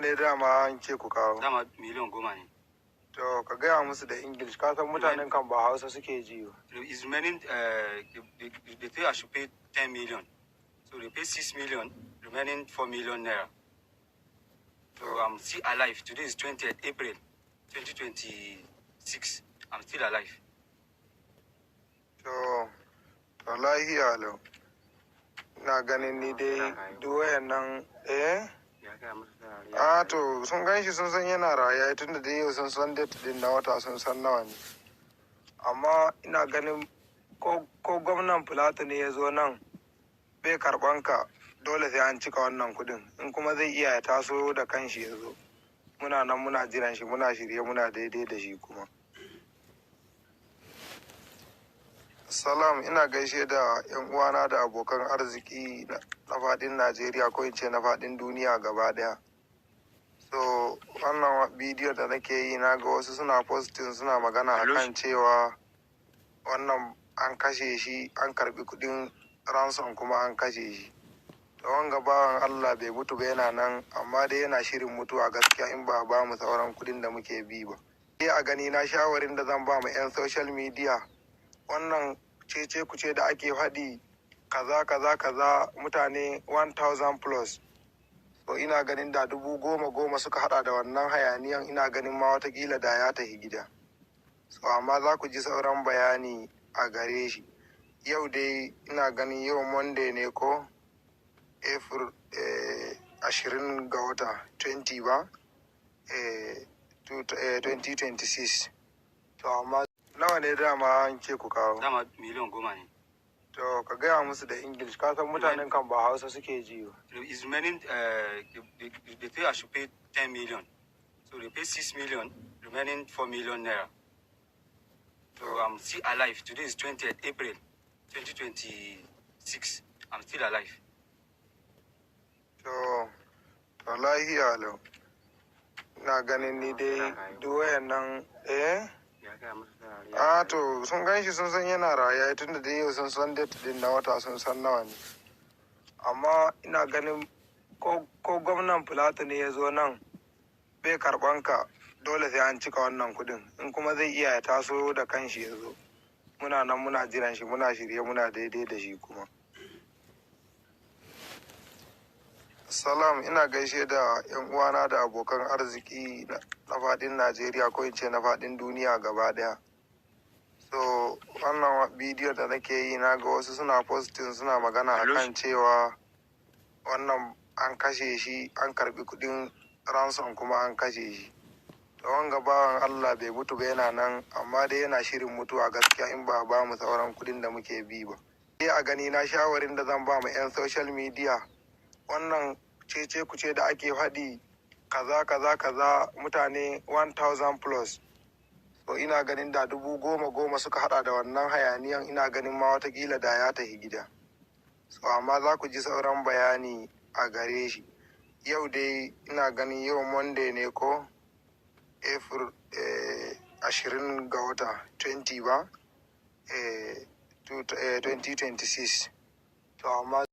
nawa ne dama an ce ku kawo? Dama miliyan 10 ne. To ka gaya musu da English, ka san mutanen kan ba Hausa suke ji ba. Is remaining, they say I should pay 10 million. So they pay 6 million, remaining 4 million naira. So I'm still alive. Today is 20th April 2026. I'm still alive. To lahiya lau. Ina ganin ni dai duk wayannan to sun gan shi sun san yana raye tun da yau sun san date din na wata sun san nawa ne. Amma ina ganin ko gwamnan Filato ne ya zo nan bai karban ka dole sai an cika wannan kudin, in kuma zai iya ya taso da kanshi ya zo. Muna nan muna jiran shi, muna shirye muna daidai da shi kuma. Salam, ina gaishe da 'yan uwana da abokan arziki na faɗin Najeriya ko in ce na faɗin duniya gaba ɗaya. So wannan bidiyo da nake yi na ga wasu suna posting suna magana akan cewa wannan an kashe shi, an karbi kuɗin ransom kuma an kashe shi. To wanga bawan Allah bai mutu ba, yana nan, amma dai yana shirin mutuwa gaskiya in ba mu sauran kuɗin da muke bi ba. A gani na shawarin da zan ba mu 'yan social media, wannan cece kuce da ake faɗi kaza mutane 1000 plus, so ina ganin da 10,000 suka hada da wannan hayaniyan, ina ganin ma watakila da ya tafi gida. So amma za ku ji sauran bayani a gare shi. Yau dai ina ganin yau Monday ne ko April 20 ga wata 20 ba 2026. To amma nawa ne dama an ce ku kawo? Dama miliyan 10 ne. To ka gaya musu da English, ka san mutanen kan ba Hausa suke ji ba. Is remaining, they say I should pay 10 million. So they pay 6 million, remaining 4 million naira. So I'm still alive. Today is 20th April 2026. I'm still alive. To lahiya lau. Ina ganin ni dai duk wayannan to sun gan shi sun san yana raye tun da yau sun san date din na wata sun san nawa ne. Amma ina ganin ko gwamnan Filato ne ya zo nan bai karban ka dole sai an cika wannan kudin, in kuma zai iya ya taso da kanshi ya zo. Muna nan muna jiran shi, muna shirye muna daidai da shi kuma. Salam, ina gaishe da 'yan uwana da abokan arziki na faɗin Najeriya ko in ce na faɗin duniya gaba ɗaya. So wannan bidiyo da nake yi na ga wasu suna posting suna magana akan cewa wannan an kashe shi, an karbi kuɗin ransom kuma an kashe shi. To wanga bawan Allah bai mutu ba, yana nan, amma dai yana shirin mutuwa gaskiya in ba mu sauran kuɗin da muke bi ba. A gani na shawarin da zan ba mu 'yan social media, wannan cece kuce da ake faɗi kaza mutane 1000 plus, so ina ganin da 10,000 suka hada da wannan hayaniyan, ina ganin ma watakila da ya tafi gida. So amma za ku ji sauran bayani a gare shi. Yau dai ina ganin yau Monday ne ko April 20 ga wata 20 ba 2026. To amma